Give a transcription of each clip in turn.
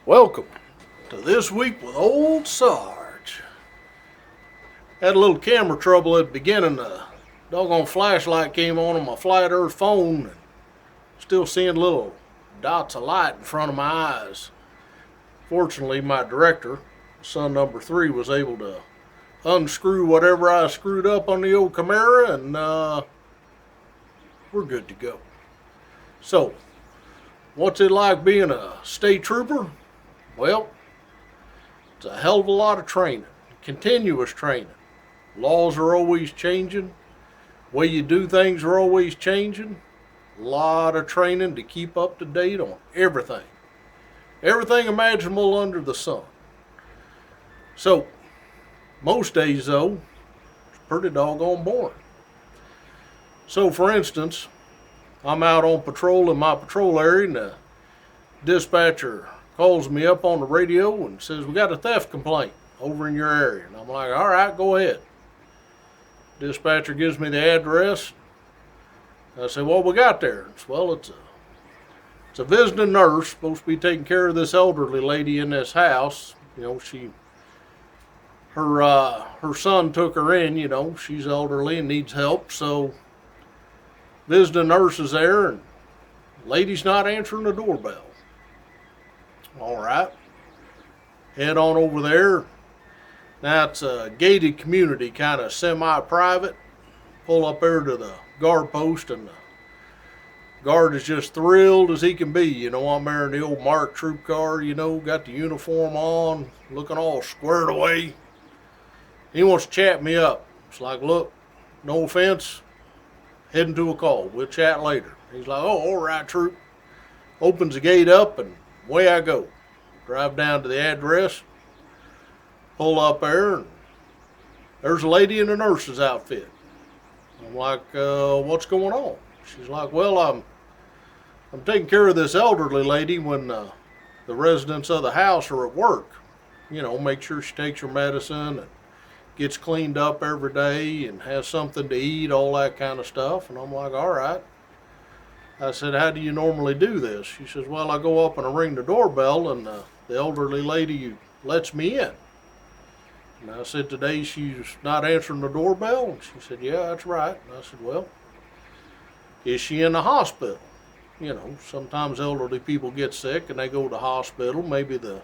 Welcome to This Week with Old Sarge. Had a little camera trouble at the beginning. The doggone flashlight came on my flat earth phone, and still seeing little dots of light in front of my eyes. Fortunately, my director, son number 3, was able to unscrew whatever I screwed up on the old Camaro, and we're good to go. So, what's it like being a state trooper? Well, it's a hell of a lot of training, continuous training. Laws are always changing. Way you do things are always changing. A lot of training to keep up to date on everything. Everything imaginable under the sun. So, most days though, it's pretty doggone boring. So for instance, I'm out on patrol in my patrol area, and the dispatcher calls me up on the radio and says, "We got a theft complaint over in your area." And I'm like, "All right, go ahead." Dispatcher gives me the address. I say, "What we got there?" It's, "Well, it's a visiting nurse supposed to be taking care of this elderly lady in this house. You know, her son took her in. You know, she's elderly and needs help. So visiting nurse is there, and lady's not answering the doorbell." All right, head on over there. Now it's a gated community, kind of semi-private. Pull up there to the guard post, and the guard is just thrilled as he can be. You know, I'm there in the old marked troop car, you know, got the uniform on, looking all squared away. He wants to chat me up. It's like, "Look, no offense, heading to a call. We'll chat later." He's like, "Oh, all right, troop." Opens the gate up, and away I go. Drive down to the address, pull up there, and there's a lady in a nurse's outfit. I'm like, "What's going on?" She's like, "Well, I'm taking care of this elderly lady when the residents of the house are at work. You know, make sure she takes her medicine and gets cleaned up every day and has something to eat, all that kind of stuff." And I'm like, "All right." I said, "How do you normally do this?" She says, "Well, I go up and I ring the doorbell, and the elderly lady lets me in." And I said, "Today she's not answering the doorbell?" And she said, "Yeah, that's right." And I said, "Well, is she in the hospital?" You know, sometimes elderly people get sick and they go to the hospital. Maybe the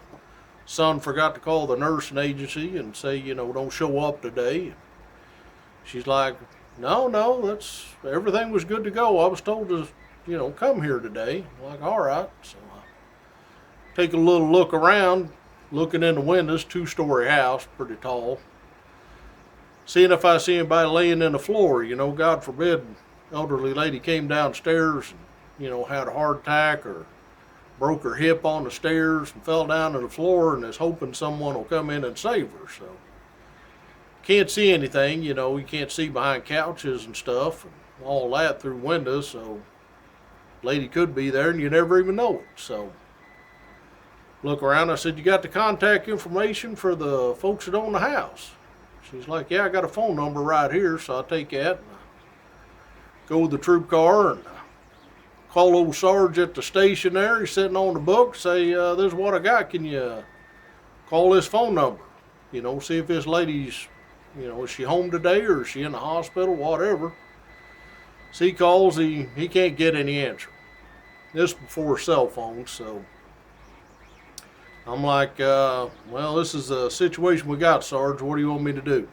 son forgot to call the nursing agency and say, you know, "Don't show up today." She's like, No, everything was good to go. I was told to, you know, come here today." I'm like, "All right." So I take a little look around, looking in the windows, 2-story house, pretty tall. Seeing if I see anybody laying in the floor, you know, God forbid, elderly lady came downstairs and, you know, had a heart attack or broke her hip on the stairs and fell down to the floor and is hoping someone will come in and save her. So can't see anything, you know, you can't see behind couches and stuff and all that through windows. So lady could be there and you never even know it. So look around. I said, "You got the contact information for the folks that own the house?" She's like, "Yeah, I got a phone number right here." So I take that and I go to the troop car and call old Sarge at the station there. He's sitting on the book. Say, "This is what I got. Can you call this phone number? You know, see if this lady's, you know, is she home today or is she in the hospital, whatever." So he calls. He can't get any answer. This before cell phones, so I'm like, "Well, this is the situation we got, Sarge. What do you want me to do?"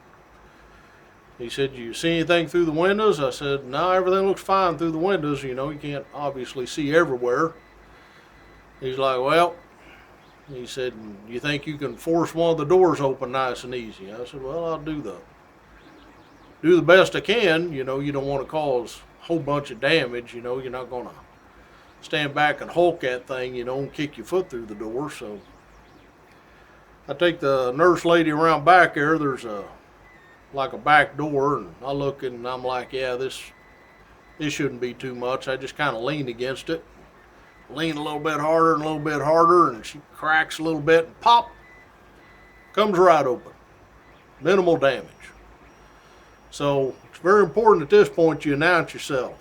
He said, "You see anything through the windows?" I said, "No, everything looks fine through the windows. You know, you can't obviously see everywhere." He's like, "Well," he said, "you think you can force one of the doors open nice and easy?" I said, "Well, I'll do the best I can. You know, you don't want to cause a whole bunch of damage. You know, you're not going to stand back and hulk that thing, you know, and kick your foot through the door." So I take the nurse lady around back there. There's like a back door, and I look and I'm like, "Yeah, this shouldn't be too much." I just kind of lean against it, lean a little bit harder, and she cracks a little bit, and pop, comes right open. Minimal damage. So it's very important at this point you announce yourself.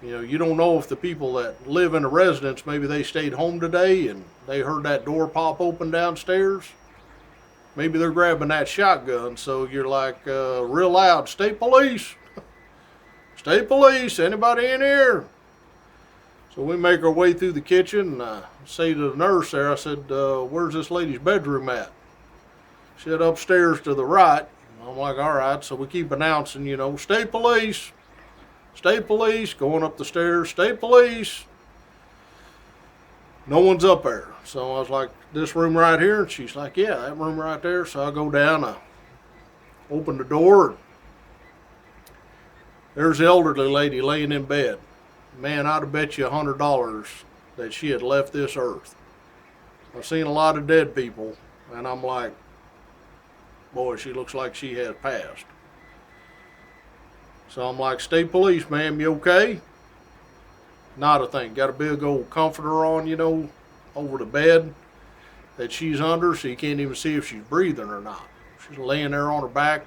You know, you don't know if the people that live in the residence, maybe they stayed home today and they heard that door pop open downstairs. Maybe they're grabbing that shotgun, so you're like real loud, "State police! State police! Anybody in here?" So we make our way through the kitchen, and I say to the nurse there, I said, "Where's this lady's bedroom at?" She said, "Upstairs to the right." I'm like, "All right." So we keep announcing, you know, "State police! State police!" Going up the stairs, "State police!" No one's up there. So I was like, "This room right here?" And she's like, "Yeah, that room right there." So I go down, I open the door, and there's the elderly lady laying in bed. Man, I'd have bet you $100 that she had left this earth. I've seen a lot of dead people, and I'm like, boy, she looks like she has passed. So I'm like, "State police, ma'am, you okay?" Not a thing. Got a big old comforter on, you know, over the bed that she's under, so you can't even see if she's breathing or not. She's laying there on her back,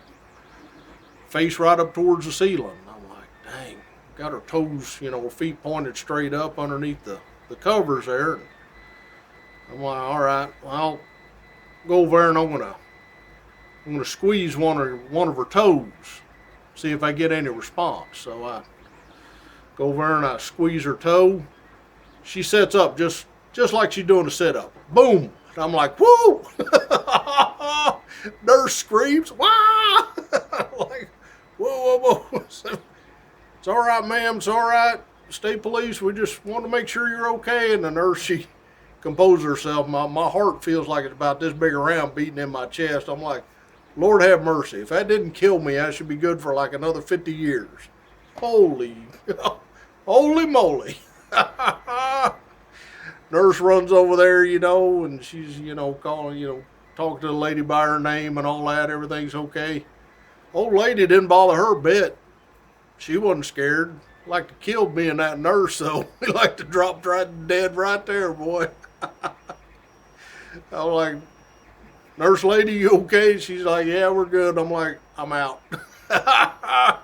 face right up towards the ceiling. I'm like, dang. Got her toes, you know, her feet pointed straight up underneath the covers there. And I'm like, all right, well, I'll go over there and I'm gonna squeeze one of her toes, see if I get any response. So I go over there and I squeeze her toe. She sits up just like she's doing a sit-up. Boom! And I'm like, whoo! Nurse screams, "Wah!" Like, whoa, whoa, whoa. "It's all right, ma'am, it's all right. State police, we just want to make sure you're okay." And the nurse, she composed herself. My heart feels like it's about this big around beating in my chest. I'm like, Lord have mercy. If that didn't kill me, I should be good for like another 50 years. Holy moly. Nurse runs over there, you know, and she's, you know, calling, you know, talking to the lady by her name and all that. Everything's okay. Old lady didn't bother her a bit. She wasn't scared. Like to kill me and that nurse, so we like to drop right dead right there, boy. I was like, "Nurse lady, you okay?" She's like, "Yeah, we're good." I'm like, "I'm out." I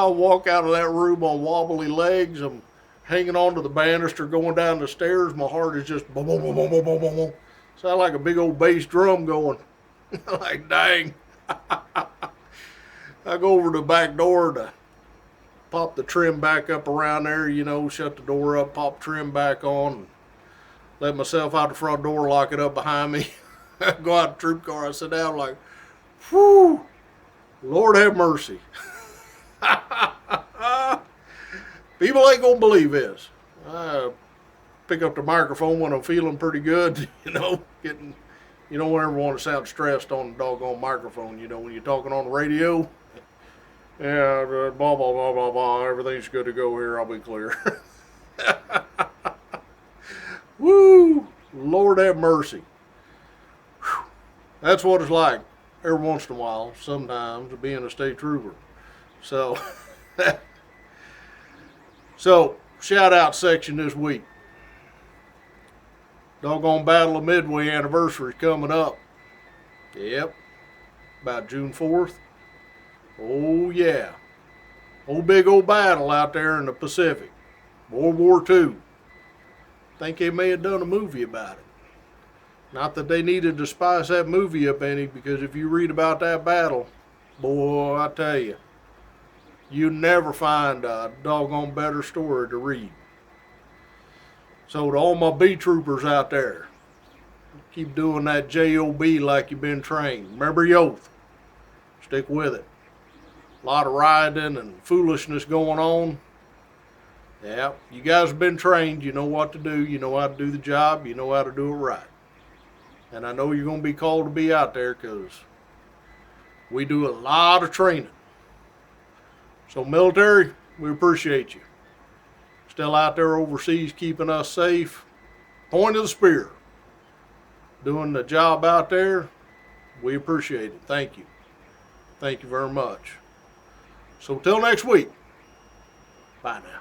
walk out of that room on wobbly legs. I'm hanging onto the banister going down the stairs. My heart is just boom, boom, boom, boom, boom, boom, boom. Sound like a big old bass drum going. Like, dang. I go over to the back door to pop the trim back up around there, you know, shut the door up, pop trim back on, let myself out the front door, lock it up behind me. Go out the troop car, I sit down like, whew, Lord have mercy. People ain't gonna believe this. I pick up the microphone when I'm feeling pretty good, you know, you don't ever want to sound stressed on the doggone microphone, you know, when you're talking on the radio. Yeah, blah, blah, blah, blah, blah, everything's good to go here, I'll be clear. Woo, Lord have mercy. Whew. That's what it's like every once in a while, sometimes, being a state trooper. So, shout out section this week. Doggone Battle of Midway anniversary coming up. Yep, about June 4th. Oh yeah, old big old battle out there in the Pacific, World War II. Think they may have done a movie about it. Not that they needed to spice that movie up any, because if you read about that battle, boy, I tell you, you never find a doggone better story to read. So to all my B troopers out there, keep doing that JOB like you've been trained. Remember your oath. Stick with it. A lot of riding and foolishness going on. Yeah, you guys have been trained. You know what to do. You know how to do the job. You know how to do it right. And I know you're going to be called to be out there, because we do a lot of training. So military, we appreciate you. Still out there overseas keeping us safe. Point of the spear. Doing the job out there. We appreciate it. Thank you. Thank you very much. So till next week. Bye now.